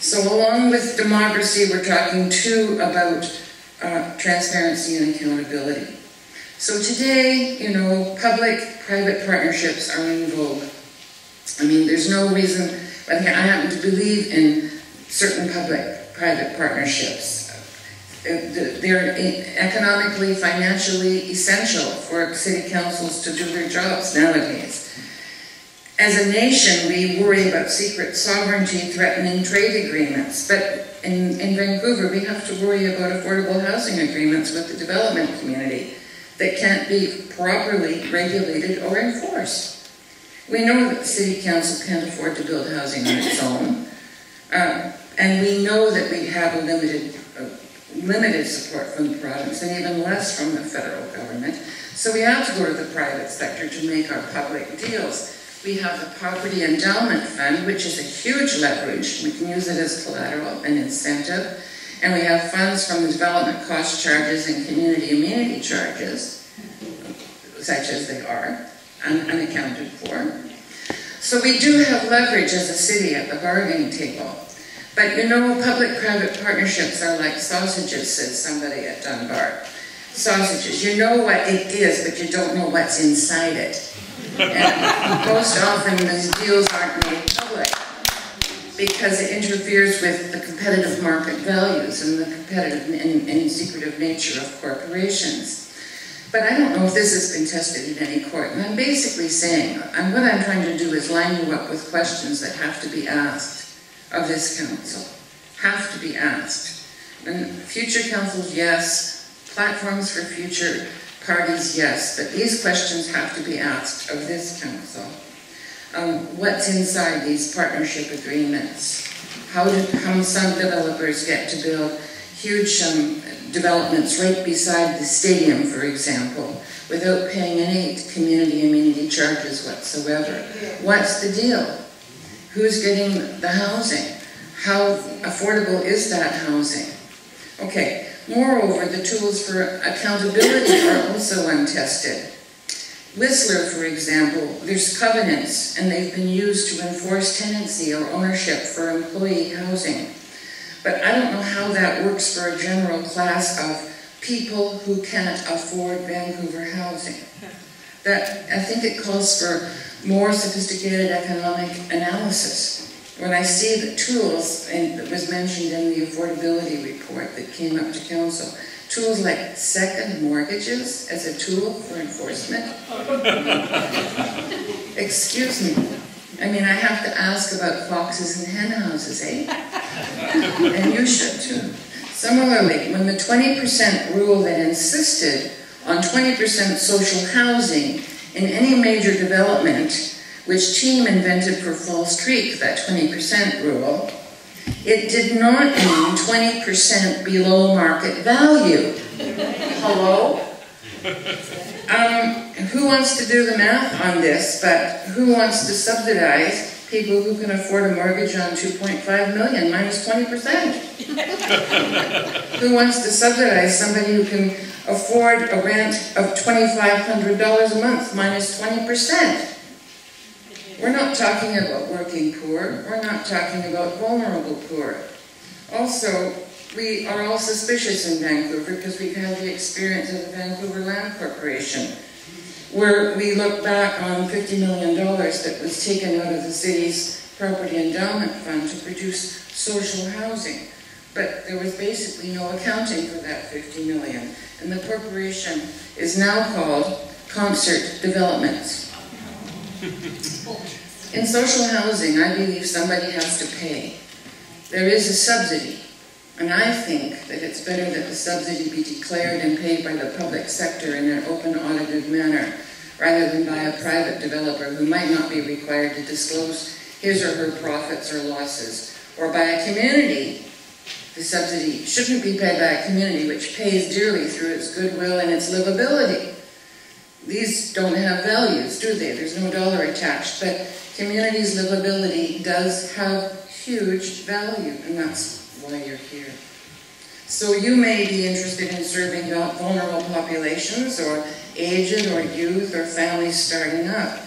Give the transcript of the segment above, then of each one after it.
So along with democracy, we're talking too about transparency and accountability. So today, you know, public-private partnerships are in vogue. I mean, there's no reason, I happen to believe in certain public-private partnerships. They're economically, financially essential for city councils to do their jobs nowadays. As a nation, we worry about secret sovereignty threatening trade agreements, but in Vancouver, we have to worry about affordable housing agreements with the development community that can't be properly regulated or enforced. We know that the city council can't afford to build housing on its own, and we know that we have a limited support from the province and even less from the federal government. So we have to go to the private sector to make our public deals. We have the Property Endowment Fund, which is a huge leverage. We can use it as collateral and incentive. And we have funds from the development cost charges and community amenity charges, such as they are, unaccounted for. So we do have leverage as a city at the bargaining table. But you know, public-private partnerships are like sausages, said somebody at Dunbar. Sausages, you know what it is, but you don't know what's inside it. And most often these deals aren't made public because it interferes with the competitive market values and the competitive and secretive nature of corporations. But I don't know if this has been tested in any court. And I'm basically saying, what I'm trying to do is line you up with questions that have to be asked of this council. Have to be asked. And future councils, yes. Platforms for future parties, yes, but these questions have to be asked of this council. What's inside these partnership agreements? How come some developers get to build huge developments right beside the stadium, for example, without paying any community amenity charges whatsoever? What's the deal? Who's getting the housing? How affordable is that housing? Okay. Moreover, the tools for accountability are also untested. Whistler, for example, there's covenants, and they've been used to enforce tenancy or ownership for employee housing. But I don't know how that works for a general class of people who can't afford Vancouver housing. I think it calls for more sophisticated economic analysis. When I see the tools, and it was mentioned in the affordability report that came up to council, tools like second mortgages as a tool for enforcement. Excuse me. I mean, I have to ask about foxes and hen houses, eh? And you should too. Similarly, when the 20% rule that insisted on 20% social housing in any major development, which team invented for Falls Creek, that 20% rule, it did not mean 20% below market value. Hello? Who wants to do the math on this, but who wants to subsidize people who can afford a mortgage on $2.5 million minus 20%? Who wants to subsidize somebody who can afford a rent of $2,500 a month minus 20%? We're not talking about working poor. We're not talking about vulnerable poor. Also, we are all suspicious in Vancouver because we've had the experience of the Vancouver Land Corporation, where we look back on $50 million that was taken out of the city's property endowment fund to produce social housing. But there was basically no accounting for that $50 million. And the corporation is now called Concert Developments. In social housing, I believe somebody has to pay. There is a subsidy, and I think that it's better that the subsidy be declared and paid by the public sector in an open, audited manner, rather than by a private developer who might not be required to disclose his or her profits or losses, or by a community. The subsidy shouldn't be paid by a community which pays dearly through its goodwill and its livability. These don't have values, do they? There's no dollar attached, but community's livability does have huge value, and that's why you're here. So you may be interested in serving vulnerable populations, or aged, or youth, or families starting up,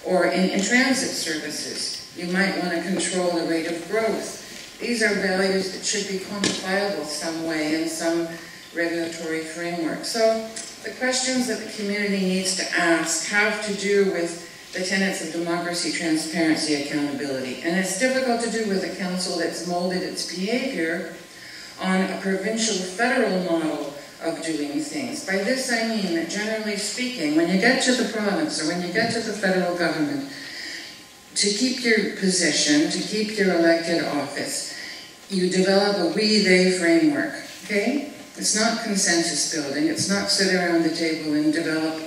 or in transit services. You might want to control the rate of growth These are values that should be quantifiable some way in some regulatory framework. So the questions that the community needs to ask have to do with the tenets of democracy, transparency, accountability. And it's difficult to do with a council that's molded its behavior on a provincial federal model of doing things. By this I mean that generally speaking, when you get to the province or when you get to the federal government, to keep your position, to keep your elected office, you develop a we-they framework, okay? It's not consensus building, it's not sit around the table and develop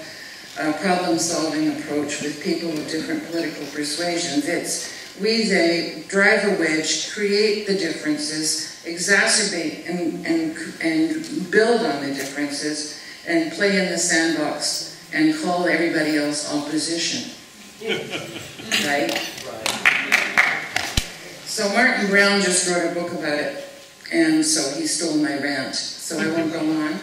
a problem-solving approach with people of different political persuasions. It's we-they, drive a wedge, create the differences, exacerbate and build on the differences, and play in the sandbox and call everybody else opposition. Right? So Martin Brown just wrote a book about it, and so he stole my rant, so I won't go on.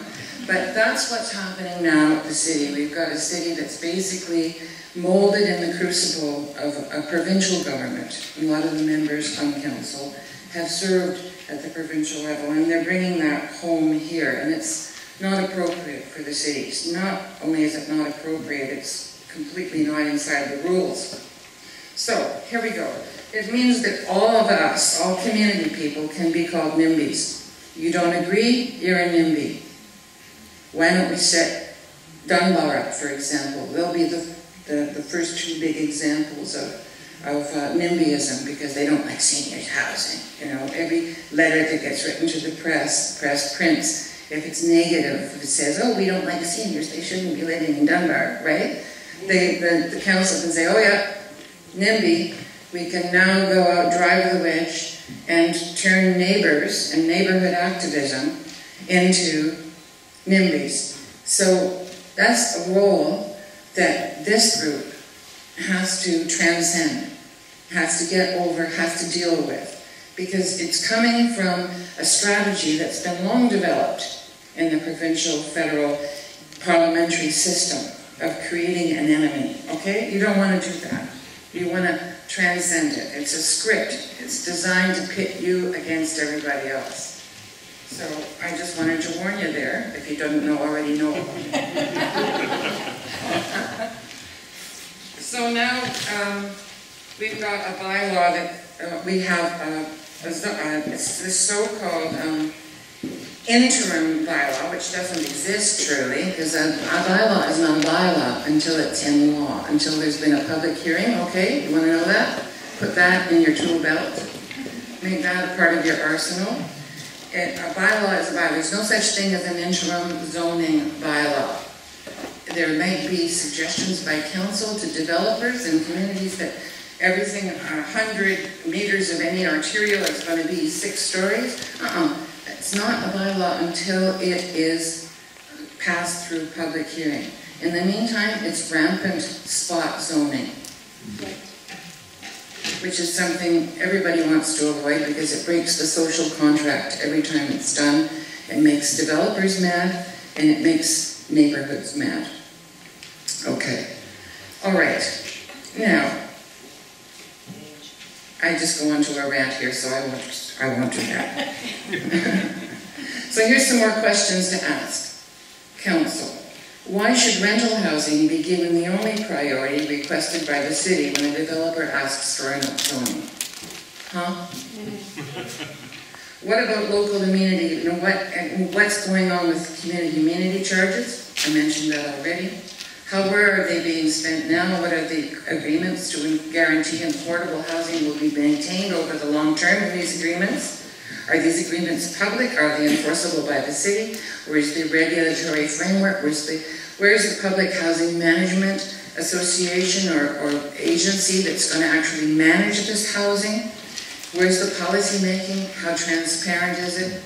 But that's what's happening now at the city. We've got a city that's basically molded in the crucible of a provincial government. A lot of the members on council have served at the provincial level, and they're bringing that home here, and it's not appropriate for the cities. Not only is it not appropriate, it's completely not inside the rules. So, here we go. It means that all of us, all community people, can be called NIMBYs. You don't agree, you're a NIMBY. Why don't we set Dunbar up, for example? They'll be the first two big examples of NIMBYism, because they don't like seniors housing. You know, every letter that gets written to the press prints. If it's negative, if it says, oh, we don't like seniors, they shouldn't be living in Dunbar, right? The council can say, oh yeah, NIMBY, we can now go out, drive the wedge, and turn neighbors and neighborhood activism into NIMBYs. So that's a role that this group has to transcend, has to get over, has to deal with, because it's coming from a strategy that's been long developed in the provincial, federal, parliamentary system of creating an enemy, okay? You don't want to do that. You want to transcend it. It's a script. It's designed to pit you against everybody else. So I just wanted to warn you there, if you don't know already know. So now we've got a bylaw that we have, it's the so-called interim bylaw, which doesn't exist truly, because a bylaw is not a bylaw until it's in law, until there's been a public hearing, okay? You want to know that? Put that in your tool belt. Make that a part of your arsenal. A bylaw is a bylaw. There's no such thing as an interim zoning bylaw. There may be suggestions by council to developers and communities that everything 100 meters of any arterial is going to be 6 stories. It's not a bylaw until it is passed through public hearing. In the meantime, it's rampant spot zoning, which is something everybody wants to avoid because it breaks the social contract every time it's done. It makes developers mad, and it makes neighborhoods mad. Okay. All right. Now, I just go into a rant here, so I won't do that. So here's some more questions to ask. Council, why should rental housing be given the only priority requested by the city when a developer asks for an zoning? Huh? What about local amenity? You know, what's going on with community amenity charges? I mentioned that already. Where are they being spent now? What are the agreements to guarantee affordable housing will be maintained over the long term in these agreements? Are these agreements public? Are they enforceable by the city? Where's the regulatory framework? Where's the Public Housing Management Association or agency that's going to actually manage this housing? Where's the policy making? How transparent is it?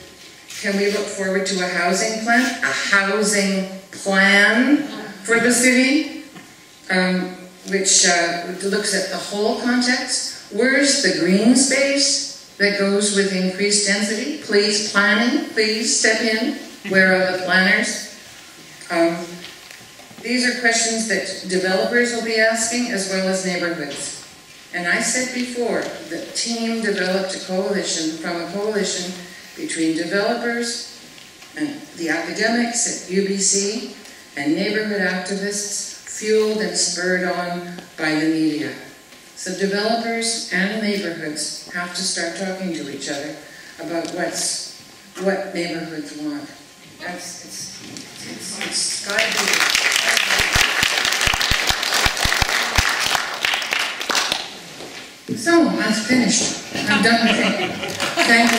Can we look forward to a housing plan? A housing plan for the city, which looks at the whole context. Where's the green space that goes with increased density? Please, planning, please step in. Where are the planners? These are questions that developers will be asking, as well as neighborhoods. And I said before, the team developed a coalition from a coalition between developers and the academics at UBC and neighborhood activists, fueled and spurred on by the media. So developers and neighborhoods have to start talking to each other about what neighborhoods want. It's got to be. So, that's finished. I'm done with it. Thank you.